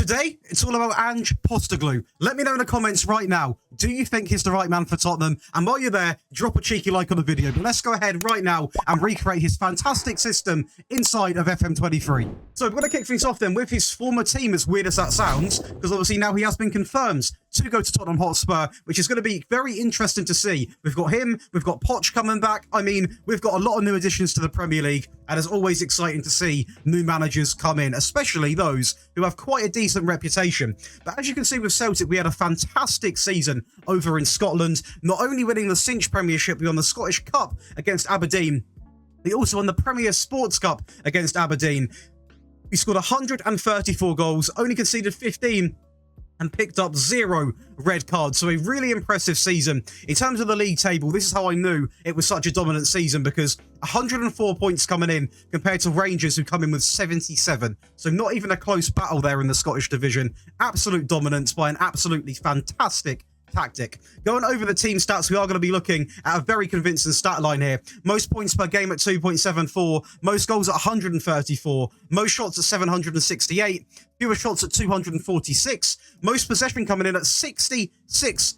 Today, it's all about Postecoglou. Let me know in the comments right now, do you think he's the right man for Tottenham? And while you're there, drop a cheeky like on the video. But let's go ahead right now and recreate his fantastic system inside of FM23. So we're going to kick things off then with his former team, as weird as that sounds, because obviously now he has been confirmed to go to Tottenham Hotspur, which is going to be very interesting to see. We've got him, we've got Poch coming back. I mean, we've got a lot of new additions to the Premier League, and it's always exciting to see new managers come in, especially those who have quite a decent reputation. But as you can see with Celtic, we had a fantastic season over in Scotland, not only winning the Cinch Premiership, we won the Scottish Cup against Aberdeen. We also won the Premier Sports Cup against Aberdeen. We scored 134 goals, only conceded 15, and picked up 0 red cards. So a really impressive season. In terms of the league table, this is how I knew it was such a dominant season, because 104 points coming in compared to Rangers, who come in with 77. So not even a close battle there in the Scottish division. Absolute dominance by an absolutely fantastic tactic. Going over the team stats, we are going to be looking at a very convincing stat line here. Most points per game at 2.74, most goals at 134, most shots at 768, fewer shots at 246, most possession coming in at 66%.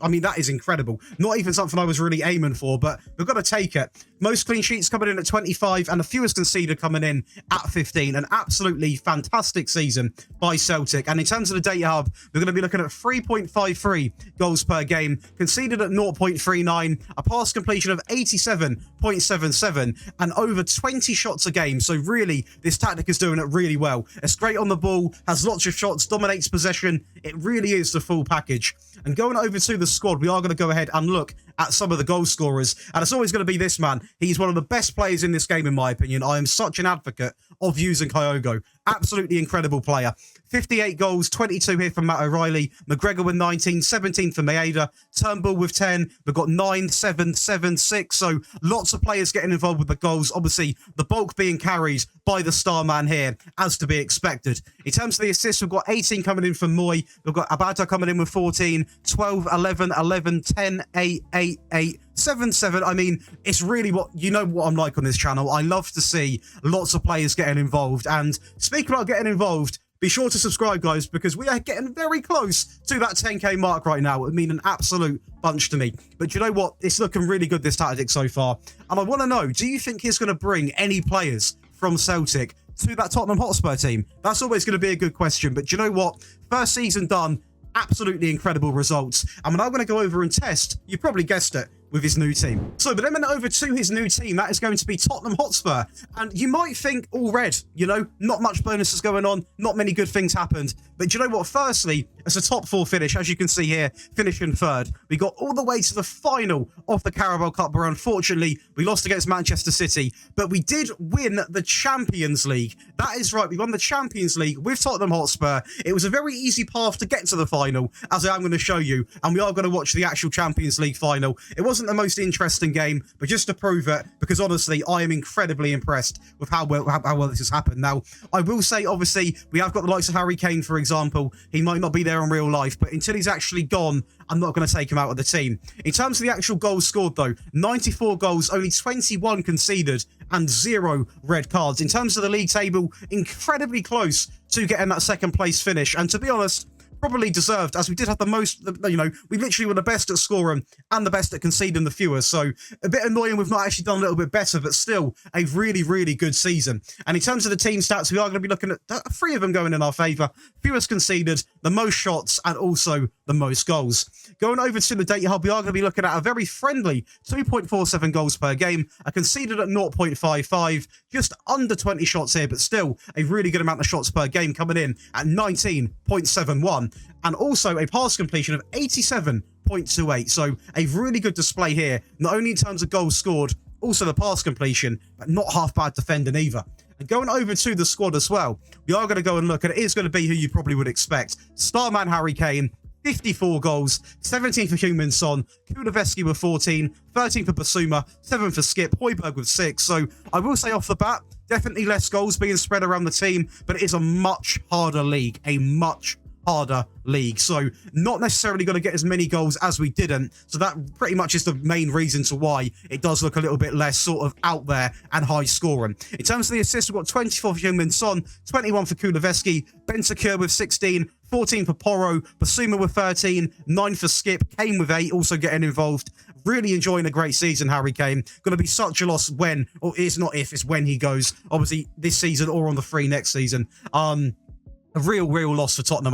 I mean, that is incredible. Not even something I was really aiming for, but we've got to take it. Most clean sheets coming in at 25, and the fewest conceded coming in at 15. An absolutely fantastic season by Celtic. And in terms of the data hub, we're going to be looking at 3.53 goals per game, conceded at 0.39, a pass completion of 87.77, and over 20 shots a game. So really, this tactic is doing it really well. It's great on the ball, has lots of shots, dominates possession. It really is the full package. And going over to the squad, we are going to go ahead and look at some of the goal scorers. And it's always going to be this man. He's one of the best players in this game, in my opinion. I am such an advocate of using Kyogo. Absolutely incredible player. 58 goals, 22 here from Matt O'Reilly. McGregor with 19, 17 for Maeda. Turnbull with 10. We've got 9, 7, 7, 6. So lots of players getting involved with the goals. Obviously, the bulk being carried by the star man here, as to be expected. In terms of the assists, we've got 18 coming in from Moy. We've got Abada coming in with 14, 12, 11, 11, 10, 8, 8, 8. 7-7. I mean, it's really what I'm like on this channel. I love to see lots of players getting involved. And speaking about getting involved, be sure to subscribe, guys, because we are getting very close to that 10k mark right now. I mean, an absolute bunch to me. But you know what? It's looking really good, this tactic so far. And I want to know, do you think he's going to bring any players from Celtic to that Tottenham Hotspur team? That's always going to be a good question. But you know what? First season done. Absolutely incredible results. And I'm going to go over and test, you probably guessed it, with his new team. So, but then over to his new team, that is going to be Tottenham Hotspur. And you might think all red, not much bonuses going on, not many good things happened. But you know what? Firstly, it's a top 4 finish, as you can see here, finishing 3rd. We got all the way to the final of the Carabao Cup, where unfortunately we lost against Manchester City. But we did win the Champions League. That is right, we won the Champions League with Tottenham Hotspur. It was a very easy path to get to the final, as I am going to show you. And we are going to watch the actual Champions League final. It wasn't the most interesting game, but just to prove it, because honestly, I am incredibly impressed with how well this has happened. Now, I will say, obviously, we have got the likes of Harry Kane, for example. He might not be there in real life, but until he's actually gone, I'm not going to take him out of the team. In terms of the actual goals scored, though, 94 goals, only 21 conceded, and 0 red cards. In terms of the league table, incredibly close to getting that 2nd place finish. And to be honest, probably deserved, as we did have the most, we literally were the best at scoring and the best at conceding the fewest. So a bit annoying we've not actually done a little bit better, but still a really, really good season. And in terms of the team stats, we are going to be looking at 3 of them going in our favour. Fewest conceded, the most shots, and also the most goals. Going over to the data hub, we are going to be looking at a very friendly 2.47 goals per game, a conceded at 0.55, just under 20 shots here, but still a really good amount of shots per game coming in at 19.71. And also a pass completion of 87.28. So a really good display here, not only in terms of goals scored, also the pass completion, but not half bad defending either. And going over to the squad as well, we are going to go and look, and it is going to be who you probably would expect. Starman Harry Kane, 54 goals, 17 for Heung-min Son, Kulusevski with 14, 13 for Basuma, 7 for Skip, Højbjerg with 6. So I will say off the bat, definitely less goals being spread around the team, but it is a much harder league, a much harder league. So not necessarily going to get as many goals as we didn't. So that pretty much is the main reason to why it does look a little bit less sort of out there and high scoring. In terms of the assists, we've got 24 for Heung-min Son, 21 for Kuleveski, Bentancur with 16, 14 for Porro, Basuma with 13, 9 for Skip, Kane with 8, also getting involved. Really enjoying a great season, Harry Kane. Going to be such a loss when, or it's not if, it's when he goes. Obviously, this season or on the free next season. A real loss for Tottenham.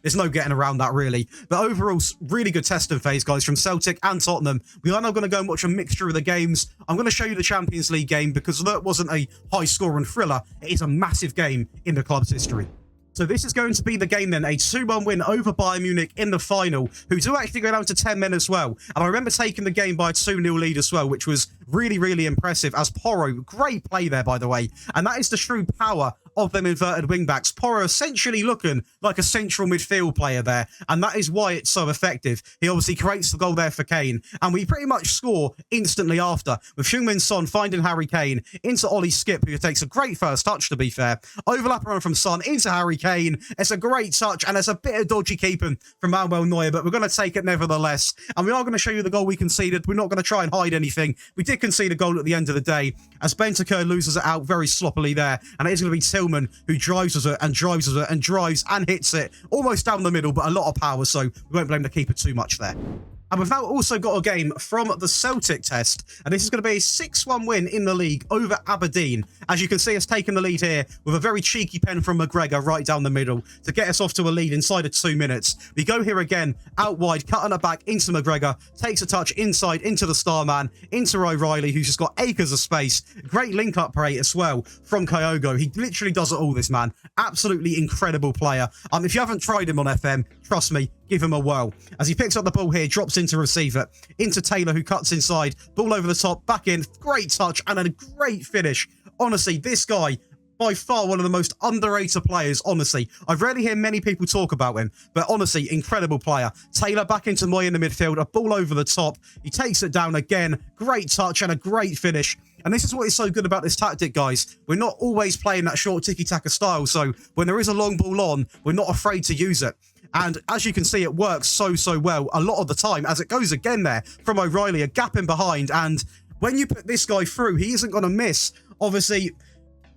There's no getting around that, really. But overall, really good testing phase, guys, from Celtic and Tottenham. We are now going to go and watch a mixture of the games. I'm going to show you the Champions League game because although it wasn't a high-scoring thriller, it is a massive game in the club's history. So this is going to be the game then, a 2-1 win over Bayern Munich in the final, who do actually go down to 10 men as well. And I remember taking the game by a 2-0 lead as well, which was really impressive as Porro, great play there, by the way. And that is the true power of them inverted wing-backs. Porro essentially looking like a central midfield player there, and that is why it's so effective. He obviously creates the goal there for Kane, and we pretty much score instantly after, with Heung-min Son finding Harry Kane into Ollie Skip, who takes a great first touch, to be fair. Overlap run from Son into Harry Kane. It's a great touch, and it's a bit of dodgy keeping from Manuel Neuer, but we're going to take it nevertheless. And we are going to show you the goal we conceded. We're not going to try and hide anything. We did concede a goal at the end of the day, as Bentancur loses it out very sloppily there, and it is going to be Tillman who drives with it and drives with it and drives and hits it almost down the middle, but a lot of power, so we won't blame the keeper too much there. And we've now also got a game from the Celtic test, and this is going to be a 6-1 win in the league over Aberdeen. As you can see, us taking the lead here with a very cheeky pen from McGregor right down the middle to get us off to a lead inside of 2 minutes. We go here again, out wide, cutting it back into McGregor, takes a touch inside into the star man, into O'Reilly, who's just got acres of space. Great link-up play as well from Kyogo. He literally does it all, this man. Absolutely incredible player. If you haven't tried him on FM, trust me, give him a whirl. As he picks up the ball here, drops in to receive it. Into Taylor, who cuts inside. Ball over the top, back in. Great touch and a great finish. Honestly, this guy, by far one of the most underrated players, honestly. I rarely hear many people talk about him, but honestly, incredible player. Taylor back into Moy in the midfield, a ball over the top. He takes it down again. Great touch and a great finish. And this is what is so good about this tactic, guys. We're not always playing that short tiki-taka style, so when there is a long ball on, we're not afraid to use it. And as you can see, it works so well a lot of the time, as it goes again there from O'Reilly, a gap in behind. And when you put this guy through, he isn't going to miss. Obviously,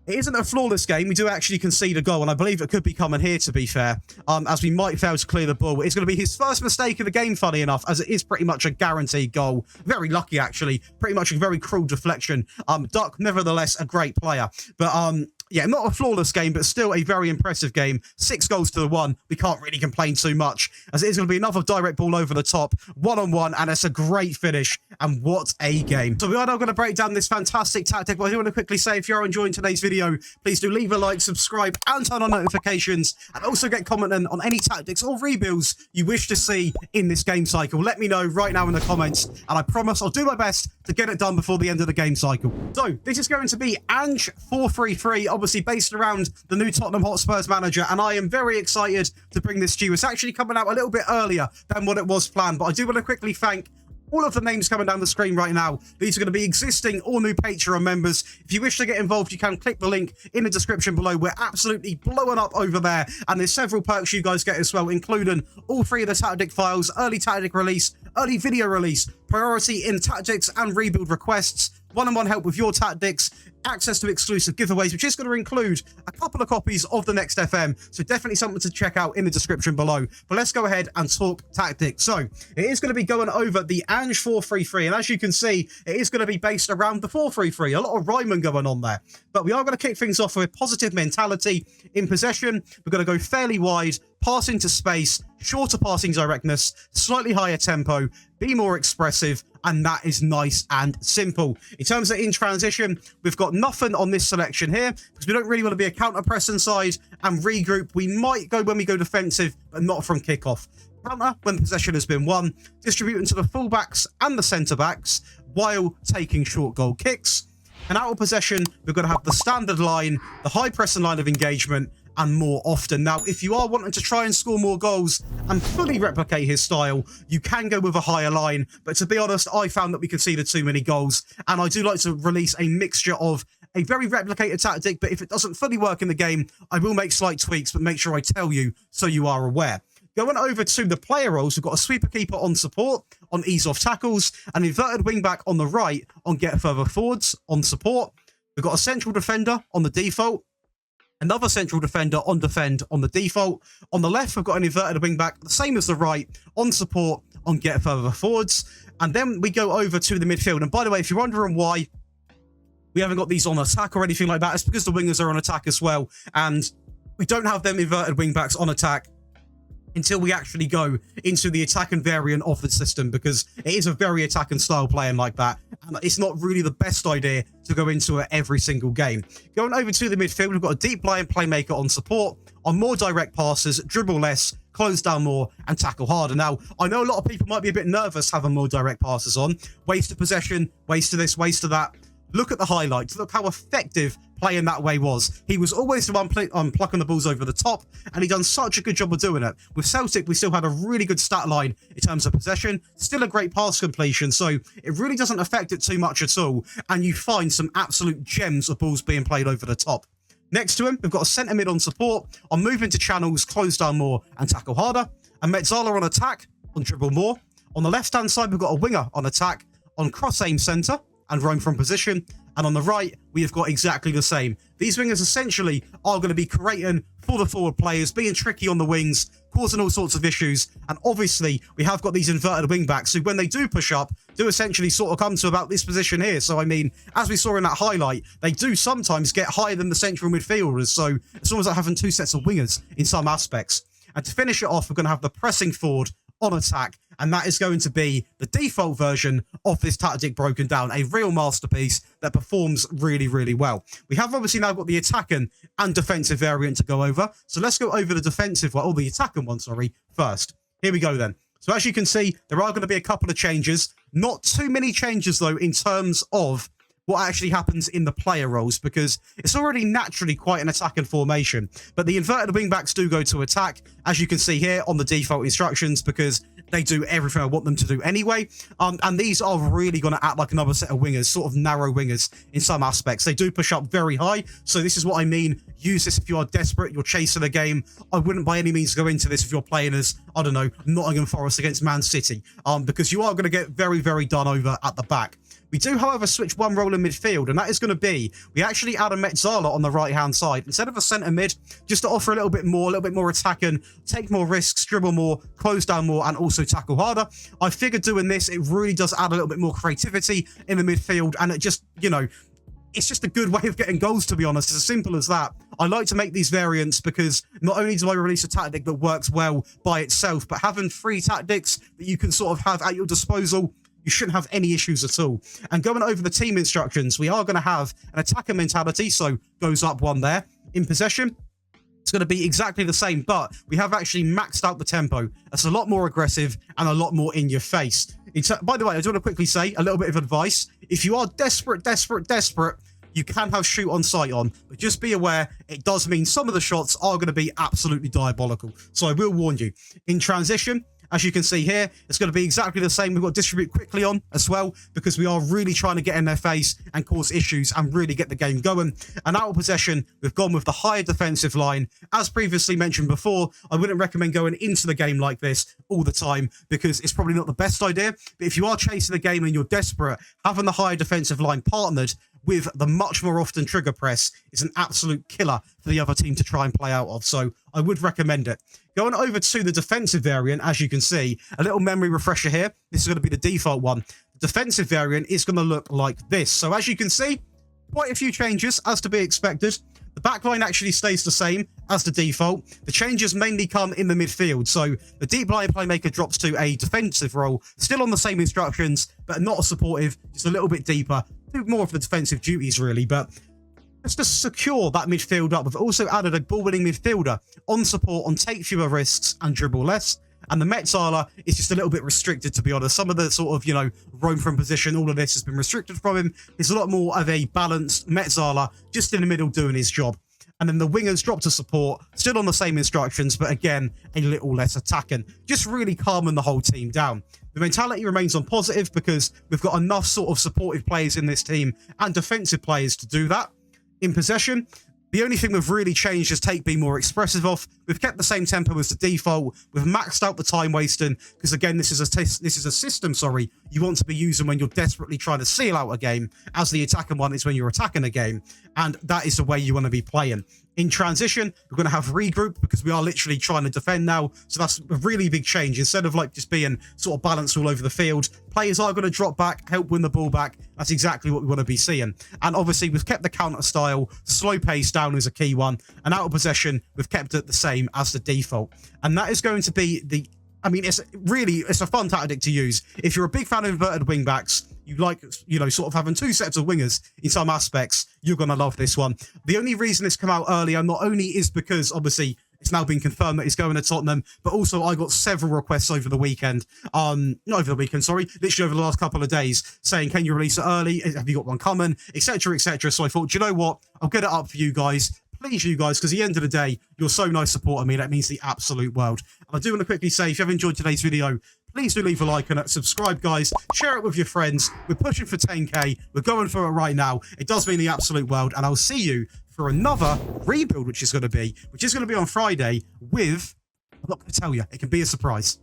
it isn't a flawless game. We do actually concede a goal, and I believe it could be coming here, to be fair, as we might fail to clear the ball. It's going to be his first mistake of the game, funny enough, as it is pretty much a guaranteed goal. Very lucky, actually. Pretty much a very cruel deflection. Duck, nevertheless, a great player. But, yeah, not a flawless game, but still a very impressive game. 6 goals to 1. We can't really complain too much, as it is going to be another direct ball over the top, one-on-one, and it's a great finish. And what a game. So we are now going to break down this fantastic tactic, but I do want to quickly say, if you're enjoying today's video, please do leave a like, subscribe, and turn on notifications, and also get commenting on any tactics or rebuilds you wish to see in this game cycle. Let me know right now in the comments, and I promise I'll do my best to get it done before the end of the game cycle. So this is going to be Ange 433, obviously based around the new Tottenham Hotspurs manager, and I am very excited to bring this to you. It's actually coming out a little bit earlier than what it was planned, but I do want to quickly thank all of the names coming down the screen right now. These are going to be existing or new Patreon members. If you wish to get involved, you can click the link in the description below. We're absolutely blowing up over there, and there's several perks you guys get as well, including all 3 of the tactic files, early tactic release, early video release, priority in tactics and rebuild requests, one-on-one help with your tactics, access to exclusive giveaways, which is going to include a couple of copies of the next FM, so definitely something to check out in the description below. But let's go ahead and talk tactics. So it is going to be going over the Ange 433, and as you can see, it is going to be based around the 433. A lot of rhyming going on there, but we are going to kick things off with positive mentality. In possession, we're going to go fairly wide, pass into space, shorter passing directness, slightly higher tempo, be more expressive, and that is nice and simple. In terms of in transition, we've got nothing on this selection here because we don't really want to be a counter-pressing side, and regroup, we might go when we go defensive, but not from kickoff. Counter when possession has been won, distributing to the fullbacks and the centre-backs while taking short goal kicks. And out of possession, we're going to have the standard line, the high pressing line of engagement, and more often. Now, if you are wanting to try and score more goals and fully replicate his style, you can go with a higher line. But to be honest, I found that we conceded too many goals, and I do like to release a mixture of a very replicated tactic, but if it doesn't fully work in the game, I will make slight tweaks, but make sure I tell you so you are aware. Going over to the player roles, we've got a sweeper keeper on support, on ease off tackles, an inverted wingback on the right, on get further forwards, on support. We've got a central defender on the default, another central defender on defend on the default. On the left, we've got an inverted wingback, the same as the right, on support, on get further forwards. And then we go over to the midfield. And by the way, if you're wondering why we haven't got these on attack or anything like that, it's because the wingers are on attack as well. And we don't have them inverted wingbacks on attack until we actually go into the attacking variant of the system, because it is a very attacking style playing like that. And it's not really the best idea to go into it every single game. Going over to the midfield, we've got a deep lying playmaker on support, on more direct passes, dribble less, close down more, and tackle harder. Now, I know a lot of people might be a bit nervous having more direct passes on. Waste of possession, waste of this, waste of that. Look at the highlights. Look how effective playing that way was. He was always the one plucking the balls over the top, and he done such a good job of doing it. With Celtic, we still had a really good stat line in terms of possession, still a great pass completion, so it really doesn't affect it too much at all, and you find some absolute gems of balls being played over the top. Next to him, we've got a centre mid on support, on moving to channels, close down more, and tackle harder. A Metzala on attack, on dribble more. On the left-hand side, we've got a winger on attack, on cross-aim centre, and roam from position. And on the right, we have got exactly the same. These wingers essentially are going to be creating for the forward players, being tricky on the wings, causing all sorts of issues. And obviously, we have got these inverted wing backs who, when they do push up, do essentially sort of come to about this position here. So, I mean, as we saw in that highlight, they do sometimes get higher than the central midfielders. So, it's almost like having two sets of wingers in some aspects. And to finish it off, we're going to have the pressing forward on attack, and that is going to be the default version of this tactic broken down, a real masterpiece that performs really, really well. We have obviously now got the attacking and defensive variant to go over, so let's go over the defensive one, or the attacking one, sorry, first. Here we go then. So as you can see, there are going to be a couple of changes, not too many changes though in terms of what actually happens in the player roles, because it's already naturally quite an attacking formation. But the inverted wingbacks do go to attack, as you can see here on the default instructions, because they do everything I want them to do anyway. And these are really going to act like another set of wingers, sort of narrow wingers in some aspects. They do push up very high, so this is what I mean. Use this if you are desperate, you're chasing a game. I wouldn't by any means go into this if you're playing as, I don't know, Nottingham Forest against Man City, because you are going to get very, very done over at the back. We do, however, switch one role in midfield, and that is going to be, we actually add a Metzala on the right-hand side instead of a centre mid, just to offer a little bit more attacking, take more risks, dribble more, close down more, and also tackle harder. I figured doing this, it really does add a little bit more creativity in the midfield, and it just, you know, it's just a good way of getting goals, to be honest. It's as simple as that. I like to make these variants because not only do I release a tactic that works well by itself, but having 3 tactics that you can sort of have at your disposal, you shouldn't have any issues at all. And going over the team instructions, we are going to have an attacker mentality, so goes up 1 there. In possession, it's going to be exactly the same, but we have actually maxed out the tempo. That's a lot more aggressive and a lot more in your face. By the way, I do want to quickly say a little bit of advice. If you are desperate, you can have shoot on sight on, but just be aware, it does mean some of the shots are going to be absolutely diabolical. So I will warn you. In transition, as you can see here, it's going to be exactly the same. We've got distribute quickly on as well, because we are really trying to get in their face and cause issues and really get the game going. And out of possession, we've gone with the higher defensive line. As previously mentioned before, I wouldn't recommend going into the game like this all the time, because it's probably not the best idea. But if you are chasing the game and you're desperate, having the higher defensive line partnered with the much more often trigger press is an absolute killer for the other team to try and play out of. So I would recommend it. Going over to the defensive variant, as you can see, a little memory refresher here. This is going to be the default one. The defensive variant is going to look like this. So as you can see, quite a few changes as to be expected. The backline actually stays the same as the default. The changes mainly come in the midfield. So the deep line playmaker drops to a defensive role, still on the same instructions, but not a supportive, just a little bit deeper. Do more of the defensive duties, really, but just to secure that midfield up, we've also added a ball-winning midfielder on support, on take fewer risks and dribble less. And the Metzala is just a little bit restricted, to be honest. Some of the sort of, you know, roam from position, all of this has been restricted from him. It's a lot more of a balanced Metzala, just in the middle doing his job. And then the wingers drop to support, still on the same instructions, but again, a little less attacking. Just really calming the whole team down. The mentality remains on positive because we've got enough sort of supportive players in this team and defensive players to do that. In possession, the only thing we've really changed is Take being more expressive off. We've kept the same tempo as the default. We've maxed out the time wasting because, again, this is a system, you want to be using when you're desperately trying to seal out a game, as the attacking one is when you're attacking a game, and that is the way you want to be playing. In transition, we're going to have regroup because we are literally trying to defend now. So that's a really big change. Instead of like just being sort of balanced all over the field, players are going to drop back, help win the ball back. That's exactly what we want to be seeing. And obviously, we've kept the counter style. Slow pace down is a key one. And out of possession, we've kept it the same as the default. And that is going to be the... I mean, it's a fun tactic to use. If you're a big fan of inverted wingbacks, you like, sort of having two sets of wingers in some aspects, you're going to love this one. The only reason it's come out earlier, not only is because, obviously, it's now been confirmed that it's going to Tottenham, but also I got several requests over the weekend, not over the weekend, literally over the last couple of days, saying, can you release it early? Have you got one coming? Etc, etc. So I thought, do you know what? I'll get it up for you guys. Please, you guys, because at the end of the day, you're so nice supporting me. That means the absolute world. And I do want to quickly say, if you have enjoyed today's video, please do leave a like and subscribe, guys. Share it with your friends. We're pushing for 10K. We're going for it right now. It does mean the absolute world. And I'll see you for another rebuild, which is going to be on Friday with, I'm not going to tell you. It can be a surprise.